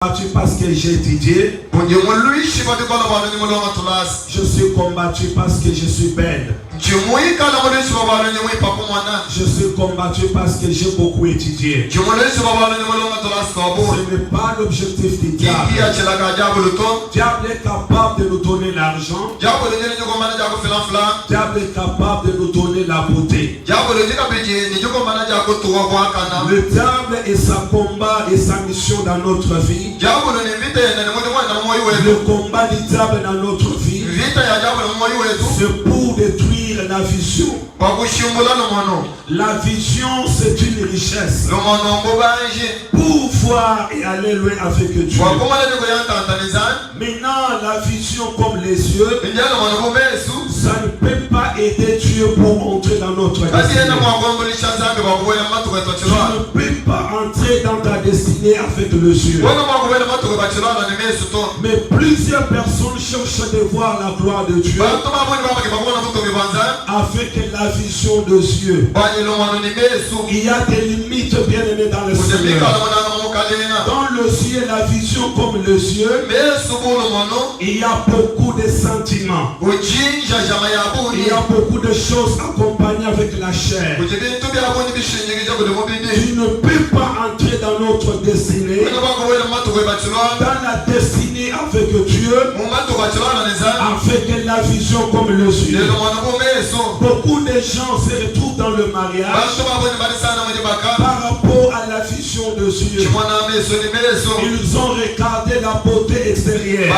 Combattu parce que j'ai étudié. Je suis combattu parce que je suis belle. Je suis combattu parce que j'ai beaucoup étudié. Ce n'est pas l'objectif du diable. Diable est capable de nous donner l'argent. Diable est capable de nous donner la beauté. Le diable et sa combat et sa mission dans notre vie. Le combat du diable dans notre vie, c'est pour détruire la vision. La vision, c'est une richesse. Pour voir et aller loin avec Dieu. Maintenant, la vision comme les yeux, ça ne peut pas aider Dieu pour entrer dans notre destinée. Tu ne peux pas entrer dans ta destinée avec le yeux. Mais plusieurs personnes cherchent de voir la gloire de Dieu avec la vision de Dieu. Il y a des limites bien aimées dans le Seigneur. Dans le ciel, la vision comme le ciel, il y a beaucoup de sentiments. Il y a beaucoup de choses accompagnées avec la chair. Tu ne peux pas entrer dans notre destinée, dans la destinée avec Dieu, avec la vision comme le ciel. Beaucoup de gens se retrouvent dans le mariage par rapport à la vision de Dieu. Ils ont regardé la beauté extérieure.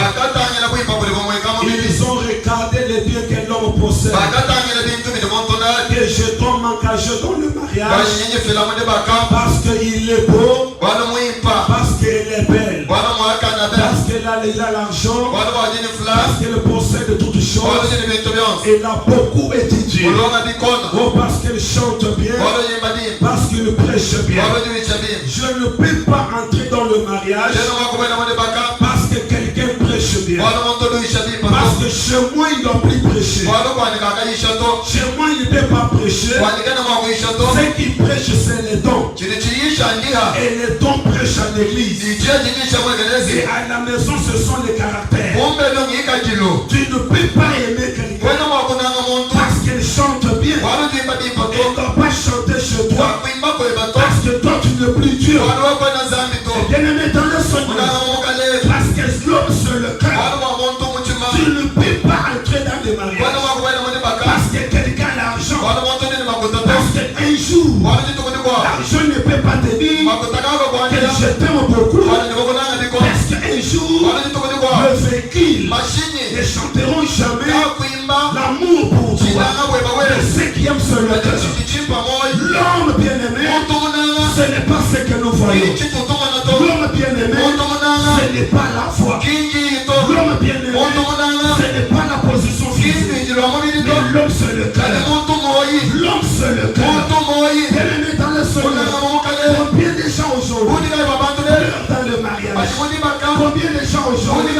Ils ont regardé les biens que l'homme possède. Que je tombe engagé dans le mariage parce qu'il est beau, parce qu'elle est belle, parce qu'elle a l'argent, parce qu'elle possède toutes choses. Elle a beaucoup étudié. Oh, parce qu'elle chante bien, parce qu'il prêche bien. Je ne peux pas entrer dans le mariage parce que quelqu'un prêche bien. Parce que chez moi il ne doit plus prêcher. Chez moi il ne peut pas prêcher. Ce qui prêche c'est les dons. Et les dons prêchent à l'église. Et à la maison ce sont les caractères. Tu ne peux pas aimer quelqu'un parce qu'elle chante bien. Elle ne doit pas chanter chez toi parce que toi tu n'es plus Dieu. Bien aimé dans le Seigneur, parce que l'homme sur le cœur, tu ne peux pas entrer dans des mariages parce que quelqu'un a l'argent. Parce qu'un jour, l'argent ne peut pas te dire que je t'aime beaucoup. Parce qu'un jour, le véhicule ne chanteront jamais l'amour pour toi. De ceux qui aiment sur le cœur. L'homme bien-aimé, ce n'est pas ce que nous voyons. L'homme bien-aimé, ce n'est pas la foi. L'homme bien-aimé, ce n'est pas la position physique. Mais l'homme c'est le cœur. L'homme c'est le cœur. Bien-aimé dans le Seigneur. Combien de gens aujourd'hui dans le mariage? Combien de gens aujourd'hui?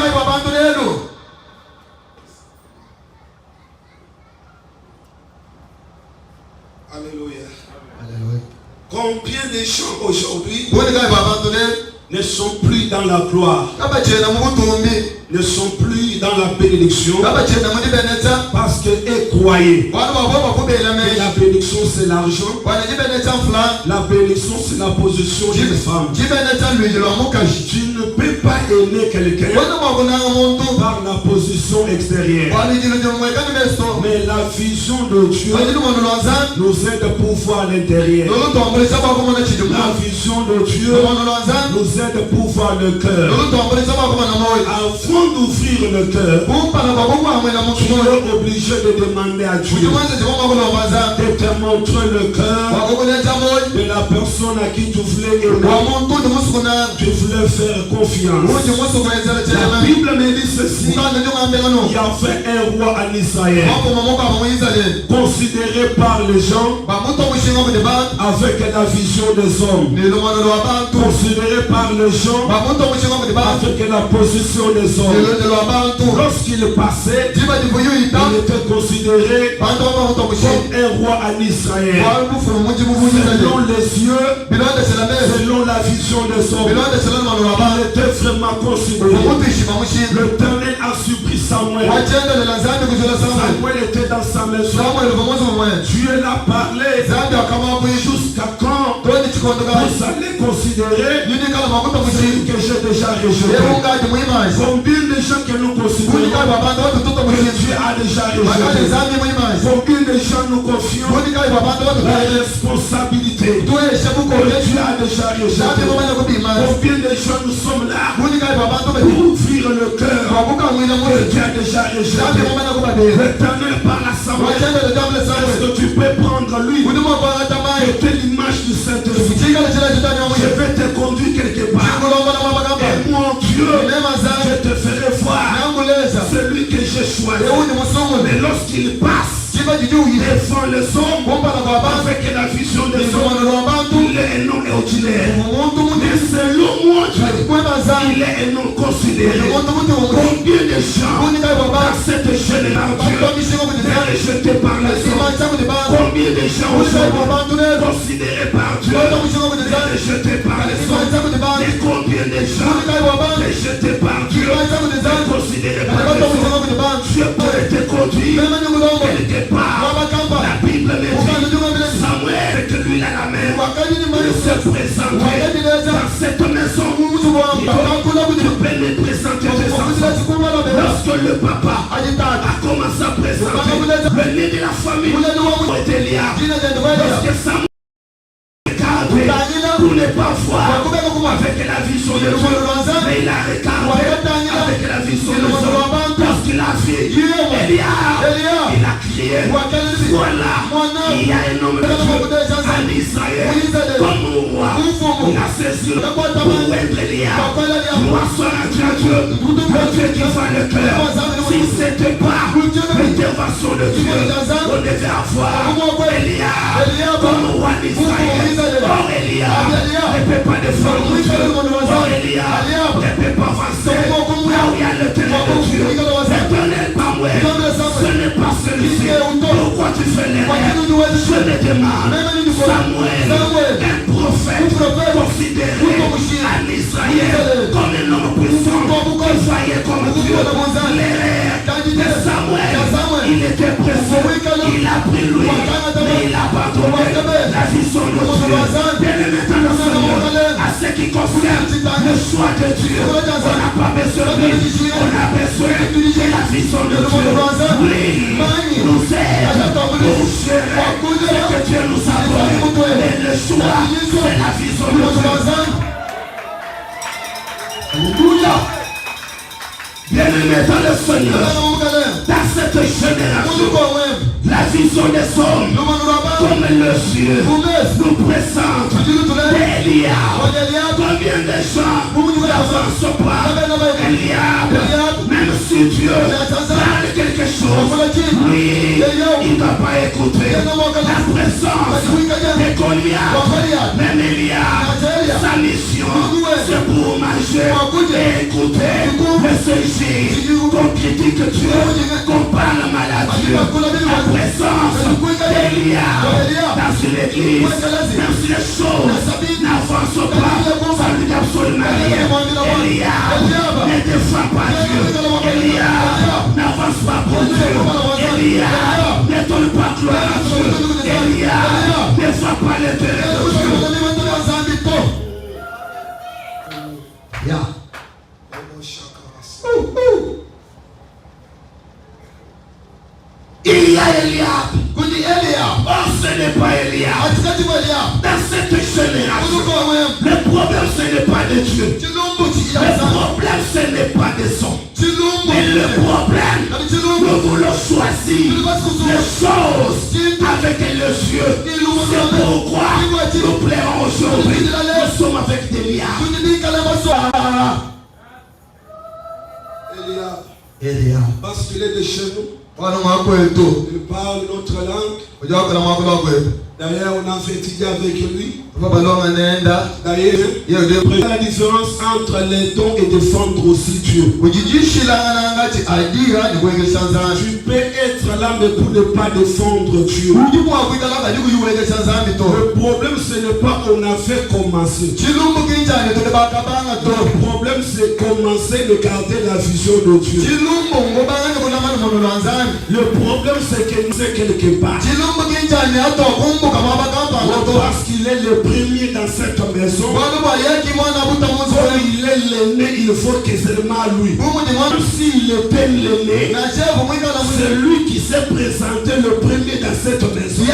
Alléluia. Combien de gens aujourd'hui ne sont plus dans la gloire, ne sont plus dans la bénédiction parce qu'elles croyaient que la bénédiction c'est l'argent, la bénédiction c'est la position d'une femme. Tu ne peux pas aimer quelqu'un par la position extérieure, mais la vision de Dieu nous aide pour voir l'intérieur. La vision de Dieu nous aide pour voir le cœur. Avant d'ouvrir le cœur, tu es obligé de demander à Dieu de te montrer le cœur de la personne à qui tu voulais aimer. Tu voulais faire confiance. La Bible me dit ceci: il y avait un roi en Israël, considéré par les gens avec la vision des hommes, considéré par les gens avec la position des hommes. Lorsqu'il passait, il était considéré comme un roi en Israël. Selon les yeux, selon la vision des hommes, il était vraiment considéré. L'Éternel a surpris Samuel. Samuel était dans sa maison. Dieu l'a parlé. Jusqu'à quand vous allez considérer celui que j'ai déjà rejeté? Combien de gens que nous considérons que Dieu a déjà rejeté? Combien de gens nous confions la responsabilité que Dieu a déjà rejeté? Combien de gens nous sommes là pour ouvrir le cœur que Dieu a déjà rejeté? L'Éternel parle à Samuel. Est-ce que tu peux prendre lui et l'image du Saint-Esprit? Je vais te conduire quelque part. Et mon Dieu, je te ferai voir celui que j'ai choisi. Mais lorsqu'il passe devant les hommes avec la vision des hommes, il est un homme ordinaire. Mais selon moi, il est un homme considéré. Combien de gens dans cette génération rejetés par les hommes? Combien de gens considérés par Dieu, rejetés par les hommes? Et combien de gens rejetés par Dieu, considérés par les hommes? Dieu peut te conduire quelque part. La Bible me dit Samuel que lui a la main de se présenter dans cette maison. Tu peux me présenter tes enfants. Lorsque le papa a commencé à présenter le nez de la famille était lié. Lorsque Samuel pour ne pas voir avec la vision de Dieu, mais il a regardé avec la vision de Dieu. Lorsqu'il a vu Eliab, il a crié, voilà, il y a un homme de Dieu en Israël comme roi. Il a saisi pour être Eliab, pour asseoir à Dieu, le Dieu qui va le cœur. Si c'était pas l'intervention de Dieu, on devait avoir Eliab comme roi d'Israël. Or Eliab ne peut pas défendre Dieu. Or Eliab ne peut pas avancer là où il y a le terrain de Dieu. L'éternel Samuel, ce n'est pas celui-ci. Pourquoi tu fais l'erreur? Je me demande, Samuel, un prophète considéré en Israël comme un homme puissant, qui voyait comme Dieu. L'erreur de Samuel, il était pressé, il a pris lui, mais il a abandonné la vision de Dieu. Bien maintenant le Seigneur, à ce qui concerne le choix de Dieu, on n'a pas besoin de lui, on a besoin de la vision de Dieu. Oui, nous aide pour gérer ce que Dieu nous a donné. Mais le choix, c'est la vision de Dieu. Alléluia. Bien-aimé dans le Seigneur, dans cette génération, la vision des hommes, comme les yeux, nous présente Eliab. Combien de gens n'avancent pas Eliab, même si Dieu parle quelque chose, lui, il ne va pas écouter la présence de Goliath. Même Eliab, sa mission, c'est pour marcher et écouter le sujet. Qu'on critique Dieu, qu'on parle mal à Dieu. La présence d'Eliab dans une église, même si les choses n'avancent pas, ça ne dit absolument rien. Eliab ne défend pas Dieu. Eliab n'avance pas pour Dieu. Eliab ne donne pas gloire à Dieu. Eliab ne voit pas l'intérêt de Dieu. Il y a Eliab. Or ce n'est pas Eliab. Dans cette génération, le problème ce n'est pas de Dieu. Le problème ce n'est pas des hommes. Mais le problème, nous voulons choisir les choses avec les yeux. C'est pourquoi nous plairons aujourd'hui. Nous sommes avec Eliab. Eliab. Parce qu'il est de chez nous. Il parle notre langue. D'ailleurs, on a fait étudier avec lui. D'ailleurs, la différence entre les dons et défendre aussi Dieu. Tu peux être là, mais pour ne pas défendre Dieu. Le problème, ce n'est pas qu'on a fait commencer. Le problème, c'est commencer de garder la vision de Dieu. Le problème, c'est que nous sommes quelque part. Parce qu'il est le premier dans cette maison. Comme il est l'aîné, il faut que seulement lui. S'il était l'aîné, c'est lui qui s'est présenté le premier dans cette maison.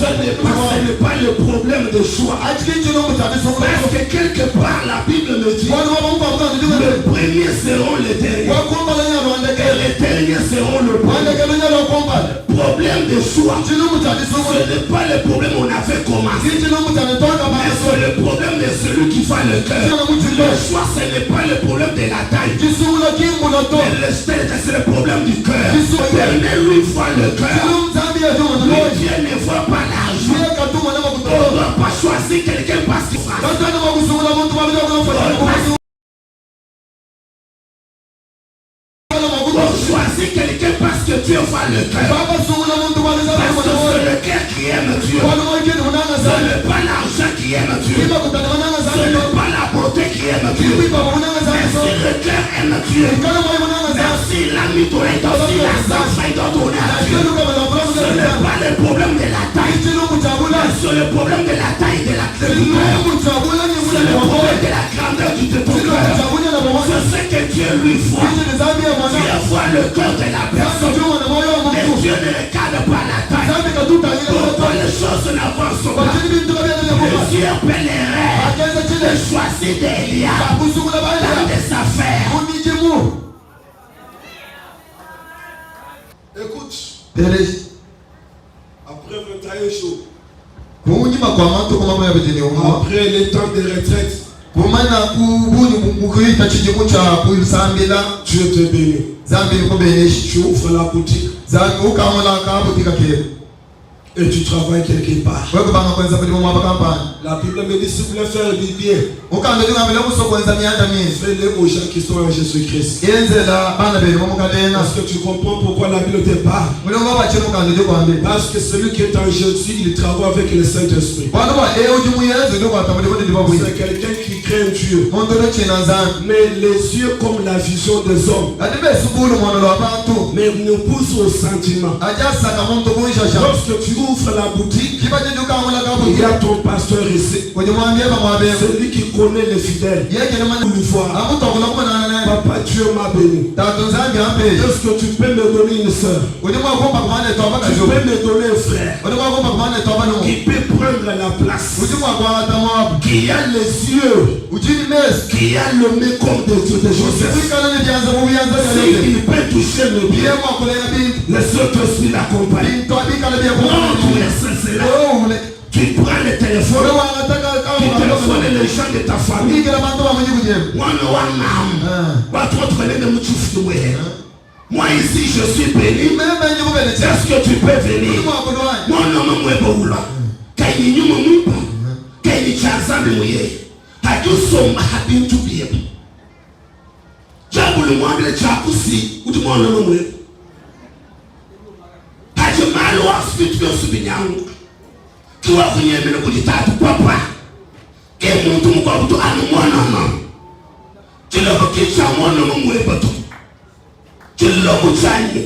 Ce n'est pas le problème de choix. Parce que quelque part la Bible me dit les premiers seront les derniers. Et les derniers seront le premier. Problème de choix. Ce n'est pas le problème on a fait commencer. Mais c'est le problème de celui qui fait le cœur. Le choix, ce n'est pas le problème de la taille. Mais c'est le problème du cœur. L'éternel lui voit le cœur. Mais Dieu ne voit pas l'argent. On ne doit pas choisir quelqu'un parce qu'il frappe. Choisis quelqu'un parce que Dieu voit le cœur. Parce que c'est le cœur qui aime Dieu. Ce n'est pas l'argent qui aime Dieu. Ce n'est pas la beauté qui aime Dieu. Mais si le cœur aime Dieu, merci l'ami ton et aussi la santé de ton Dieu. Ce n'est pas le problème de la taille. C'est le problème de la taille de la clé du cœur. C'est le problème de la grandeur du ton cœur. C'est ce que Dieu lui voit. Dieu voit le cœur de la personne. Mais Dieu ne regarde pas la taille. Pourquoi les choses n'avancent pas? Dieu pèlerin de choisir d'Elia dans des affaires. Écoute. Après 21 jours. Après les temps de retraite. Dieu te bénit. Tu ouvres la boutique. Et tu travailles quelque part. La Bible me dit si vous voulez faire du bien, fais-le aux gens qui sont en Jésus-Christ. Est-ce que tu comprends pourquoi la Bible te parle? Parce que celui qui est en Jésus, il travaille avec le Saint-Esprit. C'est quelqu'un qui craint Dieu. Mais les yeux comme la vision des hommes. Mais nous pousse au sentiment. Lorsque tu ouvres la boutique, il y a ton pasteur ici. Celui qui connaît les fidèles. Lui voir. Papa, Dieu m'a béni. Est-ce que tu peux me donner une soeur? Tu peux me donner un frère qui peut prendre la place, qui a les yeux, qui a le nez comme de Joseph. S'il peut toucher le bien, le Saint-Esprit l'accompagne. Tu prends le téléphone, tu téléphones les gens de ta famille. Moi ici je suis béni. Est-ce que tu peux venir? Mon nom est Boula. Kiwa kunye mene kujitatu papa ke muntu mukwabutu anu mwana chilo bakisha mwana mwebato chilo muchani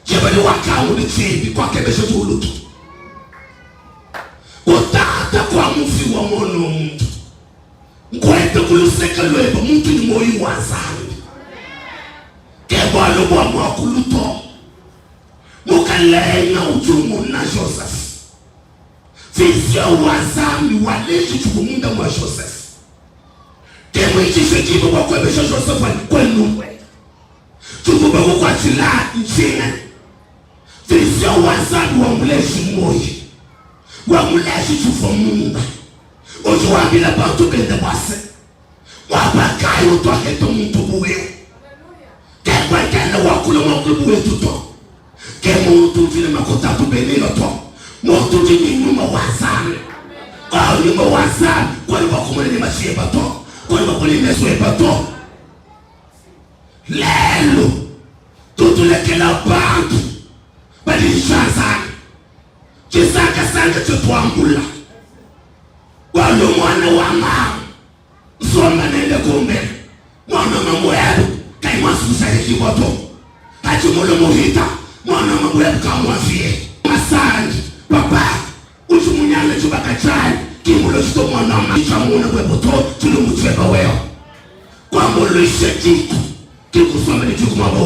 chebali wakamu dichibi kwa kebesho tulutu utata kwa mufi wa mwana muntu nkwete kuluseka lweba muntu ni moyi wazambi kebalo kwa mwakuluto mukalenga ujumu na Joseph. Vision wazami waleji chubumunda mwa Joseph. Temwe chibo kwa kwebesha Joseph kwenu. Chububa kwa chila nchina. Vision wazami wamuleji moyi. Wamuleji chufamunda. Ojo wabila bantu bende base. Wabakayi utoa heto mtu buwe. Kekwa kene wakule buwe tuto. Kemu mtu vile makota tu benilo to. moto tini nyuma wasane nyuma wasane kwa ni bakumule ni masiye bato kwa ni bakule meswe bato lelo tutulekela bantu balishazana chisaka sanga chitwambula walo mwana wa mama soma nende kumbele mwana mamwebu kai mwasusa kiboto hachumulo muhita mwana mamwebu kamwafie masanji papa usumunyale chubakachai kimulo chito mwana mama chamuna weboto tulumutweba weo kwa mbolo ishe jiku kikusoma ni chukumabo